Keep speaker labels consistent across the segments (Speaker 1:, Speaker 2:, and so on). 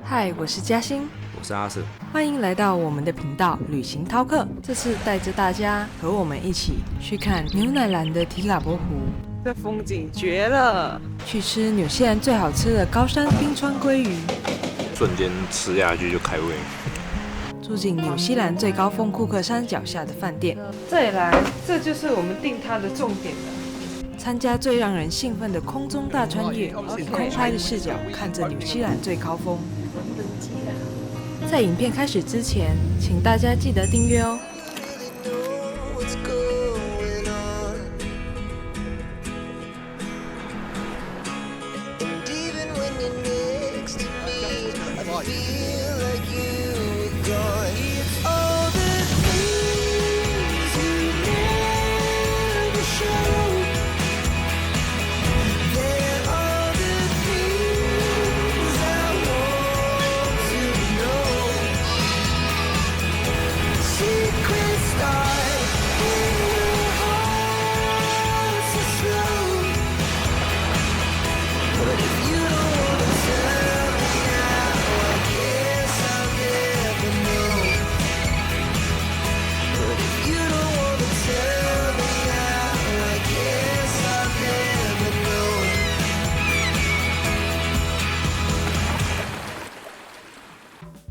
Speaker 1: 嗨，我是嘉欣，
Speaker 2: 我是阿瑟，
Speaker 1: 欢迎来到我们的频道旅行饕客。这次带着大家和我们一起去看牛奶蓝的提卡波湖，
Speaker 3: 这风景绝了！
Speaker 1: 去吃纽西兰最好吃的高山冰川鲑鱼，
Speaker 2: 瞬间吃下去就开胃。
Speaker 1: 住进纽西兰最高峰库克山脚下的饭店，
Speaker 3: 再来，这就是我们订它的重点了。
Speaker 1: 参加最让人兴奋的空中大穿越，以空拍的视角看着纽西兰最高峰。在影片开始之前，请大家记得订阅哦。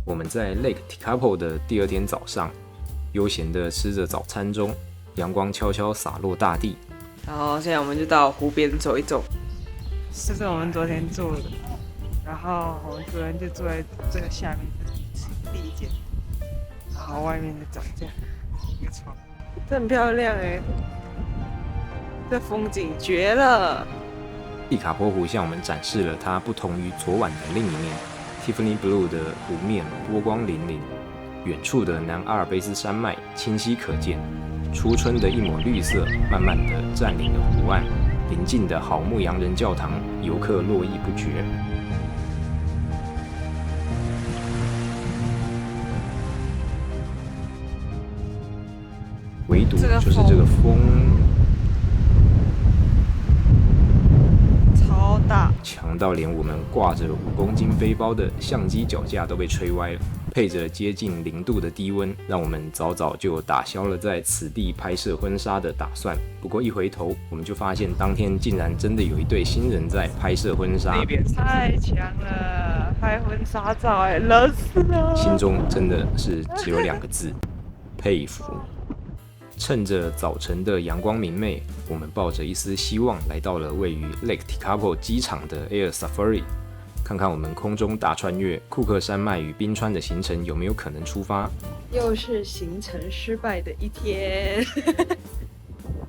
Speaker 2: 我们在 Lake Tekapo 的第二天早上，悠闲地吃着早餐中，阳光悄悄洒落大地。
Speaker 3: 然后现在我们就到湖边走一走，这是我们昨天住的，然后我们昨天就住在这个下面第一间，然后外面就长这样一个床，这很漂亮哎，这风景绝了！
Speaker 2: 蒂卡波湖向我们展示了它不同于昨晚的另一面。Tiffany Blue 的湖面波光粼粼，远处的南阿尔卑斯山脉清晰可见，初春的一抹绿色慢慢地占领了湖岸，邻近的好牧羊人教堂游客络绎不绝。唯独就是这个风
Speaker 3: 超大，
Speaker 2: 强到连我们挂着5公斤背包的相机脚架都被吹歪了，配着接近0度的低温，让我们早早就打消了在此地拍摄婚纱的打算。不过一回头，我们就发现当天竟然真的有一对新人在拍摄婚纱，
Speaker 3: 那边太强了，拍婚纱照哎，热死了！
Speaker 2: 心中真的是只有2个字：佩服。趁着早晨的阳光明媚，我们抱着一丝希望来到了位于 Lake Tekapo 机场的 Air Safari， 看看我们空中大穿越库克山脉与冰川的行程有没有可能出发。
Speaker 3: 又是行程失败的一天，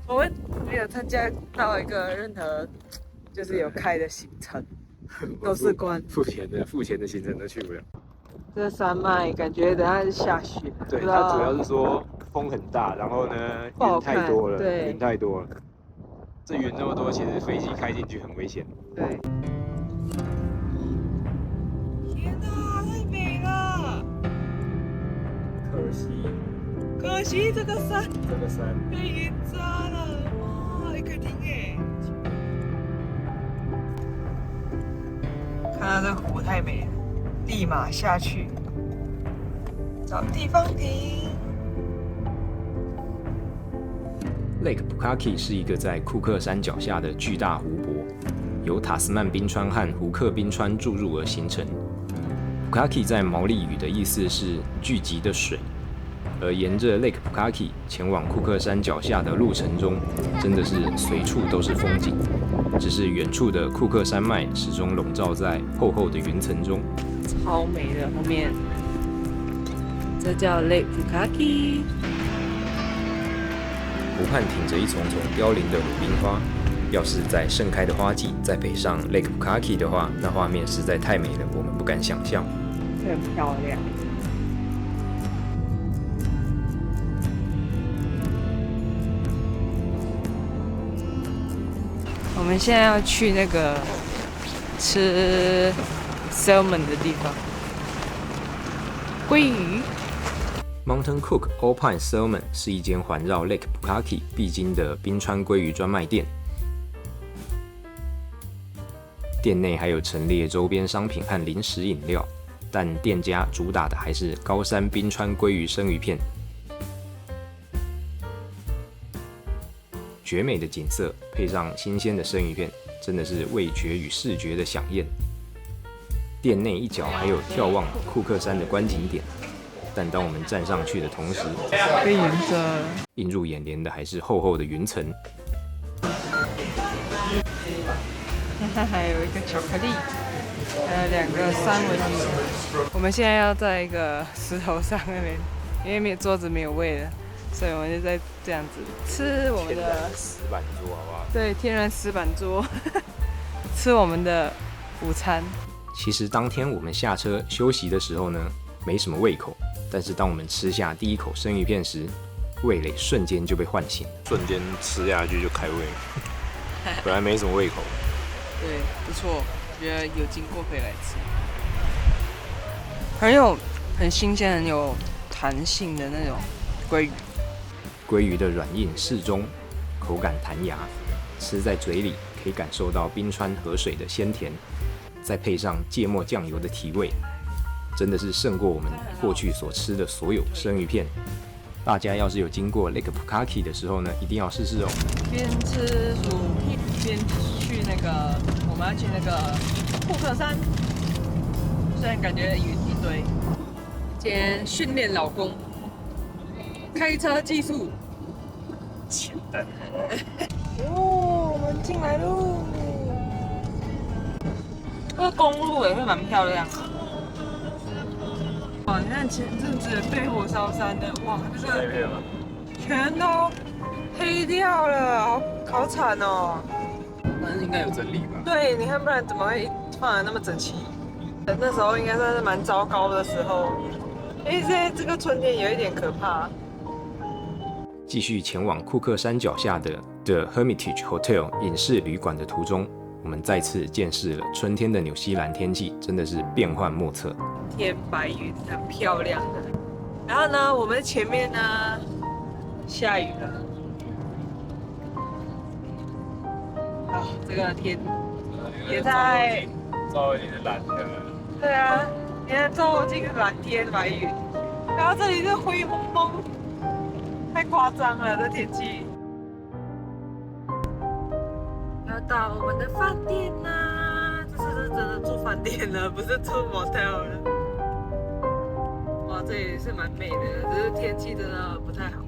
Speaker 3: 我们没有参加到一个任何就是有开的行程，都是关
Speaker 2: 付钱的行程都去不了。
Speaker 3: 这山脉感觉等下是下雪，
Speaker 2: 对，它主要是说风很大，然后呢云太多了，
Speaker 3: 对，
Speaker 2: 云太多了。这云这么多，其实飞机开进去很危险。
Speaker 3: 对。天哪，太美了！可惜这个山被云遮了，哇，一个停哎！看到这湖太美了，立马下去找地方停。
Speaker 2: Lake Pukaki 是一个在库克山脚下的巨大湖泊，由塔斯曼冰川和胡克冰川注入而形成。Pukaki 在毛利语的意思是聚集的水，而沿着 Lake Pukaki 前往库克山脚下的路程中，真的是随处都是风景，只是远处的库克山脉始终笼罩在厚厚的云层中。
Speaker 3: 超美的后面，这叫 Lake Pukaki。
Speaker 2: 湖畔挺着一丛丛凋零的鲁冰花，要是在盛开的花季再北上 Lake Pukaki 的话，那画面实在太美了，我们不敢想象。
Speaker 3: 很漂亮。我们现在要去那个吃 salmon 的地方，鲑鱼。
Speaker 2: Mountain Cook Alpine Salmon 是一间环绕 Lake Pukaki 必经的冰川鲑鱼专卖店，店内还有陈列周边商品和零食饮料，但店家主打的还是高山冰川鲑鱼生鱼片。绝美的景色配上新鲜的生鱼片，真的是味觉与视觉的飨宴。店内一角还有眺望库克山的观景点，但当我们站上去的同时，
Speaker 3: 被云遮了。
Speaker 2: 映入眼帘的还是厚厚的云层。
Speaker 3: 还有一个巧克力，还有2个三文鱼。我们现在要在一个石头上那边，因为桌子没有位了，所以我们就在这样子吃我们的
Speaker 2: 石板桌，好不好？
Speaker 3: 对，天然石板桌，吃我们的午餐。
Speaker 2: 其实当天我们下车休息的时候呢，没什么胃口，但是当我们吃下第一口生鱼片时，味蕾瞬间就被唤醒，
Speaker 4: 瞬间吃下去就开胃，本来没什么胃口。
Speaker 3: 对，不错，觉得有经过可以来吃。很新鲜、很有弹性的那种鲑鱼。
Speaker 2: 鲑鱼的软硬适中，口感弹牙，吃在嘴里可以感受到冰川河水的鲜甜，再配上芥末酱油的提味，真的是胜过我们过去所吃的所有生鱼片。大家要是有经过 Lake Pukaki 的时候呢，一定要试试哦。
Speaker 3: 边吃薯片边去我们要去那个库克山，虽然感觉云一堆。今天训练老公开车技术，
Speaker 4: 简单。
Speaker 3: 哦，我们进来喽。这个公路也是蛮漂亮的。哦，你看前阵子被火烧山的，哇，这个全都黑掉了，好惨哦。
Speaker 4: 但是应该有整理吧？
Speaker 3: 对，你看，不然怎么会放得那么整齐？那时候应该算是蛮糟糕的时候。现在这个春天有一点可怕。
Speaker 2: 继续前往库克山脚下的 The Hermitage Hotel 隐士旅馆的途中，我们再次见识了春天的纽西兰天气，真的是变幻莫测。
Speaker 3: 天白云很漂亮的，然后呢，我们前面呢下雨了。啊，这个天也太
Speaker 4: 照一点的蓝的。
Speaker 3: 对啊，你看照进蓝天白云，然后这里是灰蒙蒙，太夸张了这天气。要到我们的饭店啦，这是真的住饭店了，不是住 motel 了。哇，这里是蛮美的，只是天气真的不太好。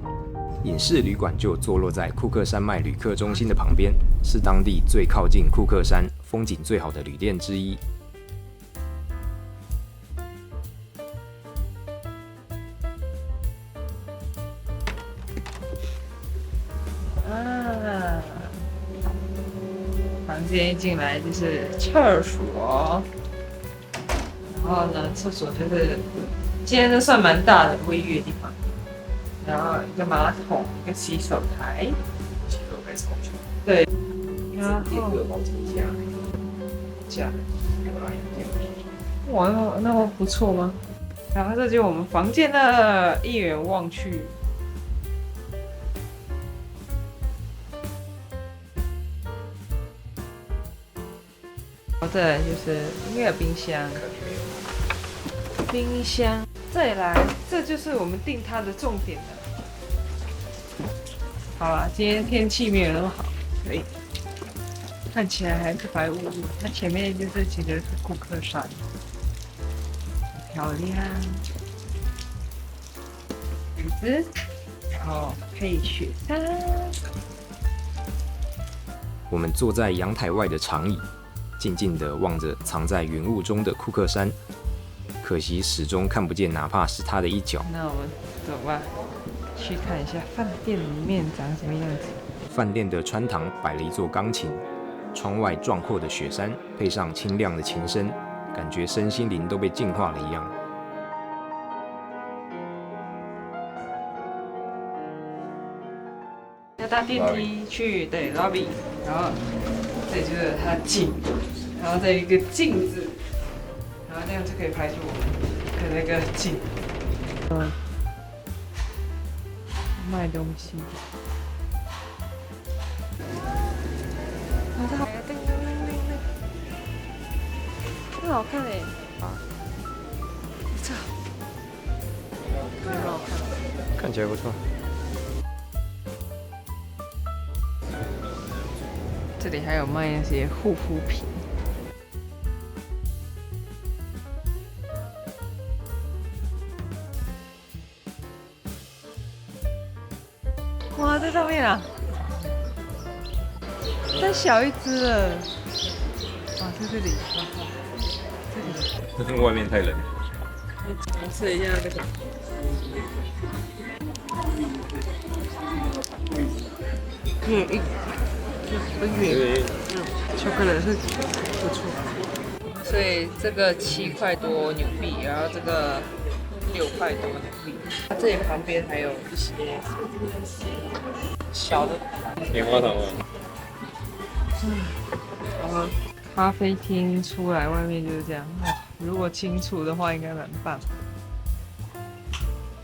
Speaker 2: 隐士旅馆就坐落在库克山脉旅客中心的旁边，是当地最靠近库克山、风景最好的旅店之一。
Speaker 3: 啊，房间一进来就是厕所，然后呢，厕所就是今天都算蛮大的卫浴的地方，然后一个马桶，一个洗手台，
Speaker 4: 洗手台超小。
Speaker 3: 对，然后
Speaker 4: 架，
Speaker 3: 哇，那么不错吗？然后这就是我们房间了，一眼望去。再来就是应该有冰箱，冰箱。再来，这就是我们订它的重点了。好啦，今天天气没有那么好，所以看起来还是白雾雾。它前面就是其实是库克山，漂亮，椅子，然后配雪山。
Speaker 2: 我们坐在阳台外的长椅，静静地望着藏在云雾中的库克山，可惜始终看不见哪怕是它的一角。
Speaker 3: 那我们走吧，去看一下饭店里面长什么样子。
Speaker 2: 饭店的穿堂摆了一座钢琴，窗外壮阔的雪山配上清亮的琴声，感觉身心灵都被净化了一样。
Speaker 3: 要搭电梯去对 lobby， 然后这里就是它的镜，然后再一个镜子，然后这样就可以拍出我们的那个景。卖东西。啊，这好，叮叮叮叮，这好看哎！啊，
Speaker 2: 看起来不错。
Speaker 3: 这里还有卖那些护肤品。哇，在上面啊！太小一只了。哇，在这里，这里。
Speaker 2: 外面太冷。
Speaker 3: 我试一下这个。巧克力是不错。所以这个7块多纽币，然后这个6块多纽币。它这里旁边还有一些小的
Speaker 2: 棉花糖啊。
Speaker 3: 然后咖啡厅出来外面就是这样。哇，如果清楚的话，应该蛮棒。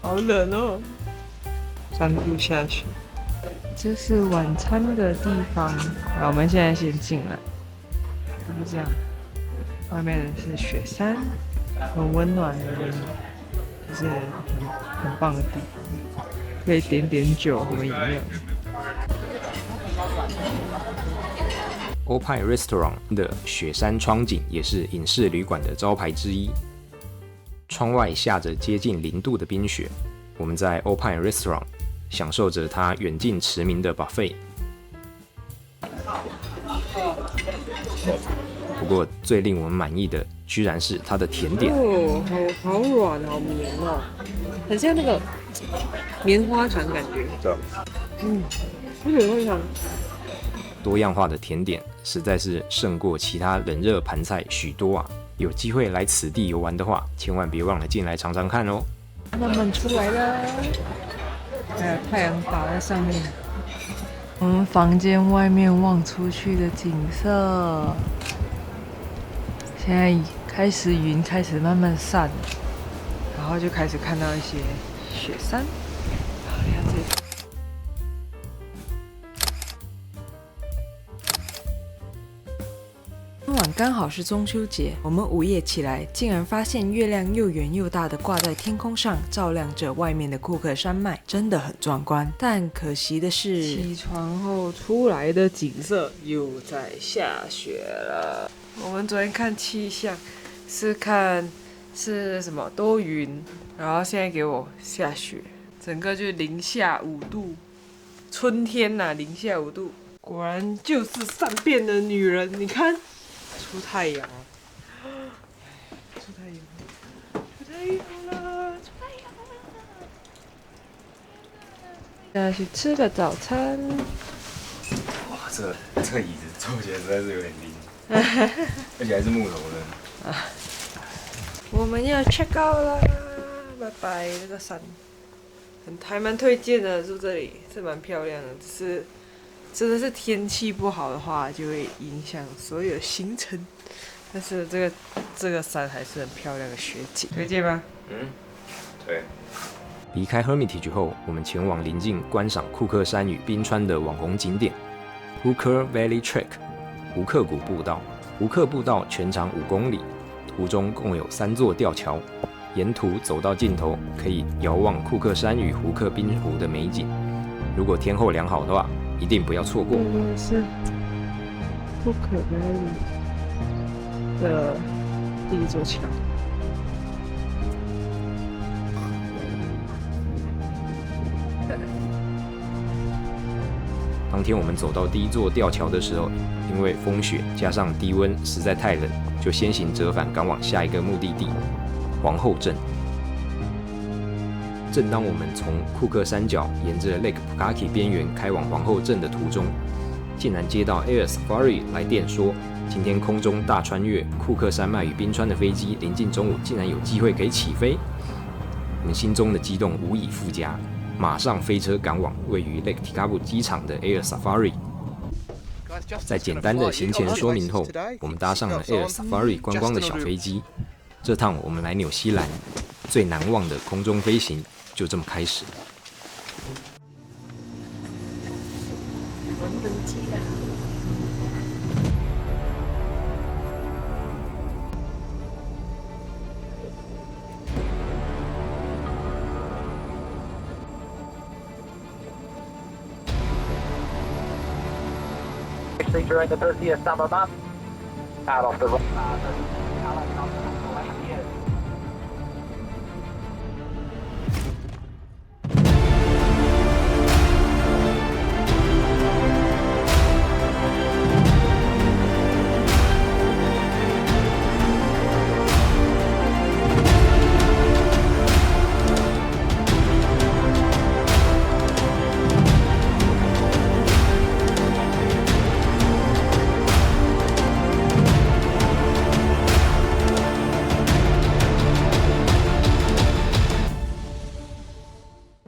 Speaker 3: 好冷哦，3度下雪。这是晚餐的地方，然后我们现在先进来，就是这样。外面的是雪山，很温暖的，就是很棒的地方，可以点酒和饮料。
Speaker 2: Opine Restaurant 的雪山窗景也是影视旅馆的招牌之一。窗外下着接近0度的冰雪，我们在 Opine Restaurant 享受着它远近驰名的 buffet。不过最令我们满意的，居然是它的甜点。
Speaker 3: 哦，好软，好绵哦，很像那个棉花糖感觉。
Speaker 2: 对。
Speaker 3: 棉花糖。
Speaker 2: 多样化的甜点实在是胜过其他冷热盘菜许多啊！有机会来此地游玩的话，千万别忘了进来尝尝看哦。
Speaker 3: 慢慢出来了，还有太阳打在上面。我们房间外面望出去的景色，现在云开始慢慢散了，然后就开始看到一些雪山。好，看这里。
Speaker 1: 当晚刚好是中秋节，我们午夜起来，竟然发现月亮又圆又大的挂在天空上，照亮着外面的库克山脉，真的很壮观。但可惜的是，
Speaker 3: 起床后出来的景色又在下雪了。我们昨天看气象是什么多云，然后现在给我下雪，整个就-5度，春天呐，-5度，果然就是善变的女人，你看。出太阳了，出太阳了，出太阳了，出太阳了！现在去吃个早餐。
Speaker 2: 哇，这个椅子坐起来实在是有点硬，而且还是木头的。
Speaker 3: 我们要 check out 啦，拜拜！这个山，还蛮推荐的，住这里是蛮漂亮的，只是。真的是天气不好的话，就会影响所有行程。但是这个山还是很漂亮的雪景，推荐吗？
Speaker 2: 对。离开 Hermitage 后，我们前往邻近观赏库克山与冰川的网红景点 Hooker Valley Trek 胡克谷步道。胡克步道全长5公里，途中共有3座吊桥，沿途走到尽头，可以遥望库克山与胡克冰湖的美景。如果天候良好的话，一定不要错过。
Speaker 3: 是Hooker Valley的第1座桥。
Speaker 2: 当天我们走到第1座吊桥的时候，因为风雪加上低温实在太冷，就先行折返赶往下一个目的地皇后镇。正当我们从库克山脚沿着 Lake Pukaki 边缘开往皇后镇的途中，竟然接到 Air Safari 来电说，今天空中大穿越库克山脉与冰川的飞机临近中午竟然有机会可以起飞。我们心中的激动无以复加，马上飞车赶往位于 Lake Tikapu 机场的 Air Safari。在简单的行前说明后，我们搭上了 Air Safari 观光的小飞机。这趟我们来纽西兰最难忘的空中飞行就这么开始。
Speaker 5: during the 30th summer month. Out off the road.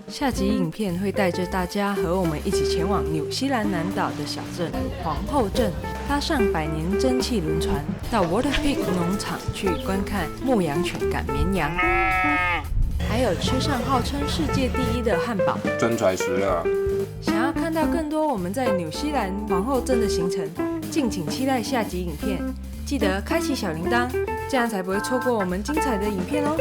Speaker 1: 下集影片会带着大家和我们一起前往纽西兰南岛的小镇皇后镇，搭上100年蒸汽轮船到 Water Peak 农场去观看牧羊犬赶绵羊，还有吃上号称世界第1的汉堡。
Speaker 4: 真材实料。
Speaker 1: 想要看到更多我们在纽西兰皇后镇的行程，敬请期待下集影片。记得开启小铃铛，这样才不会错过我们精彩的影片哦。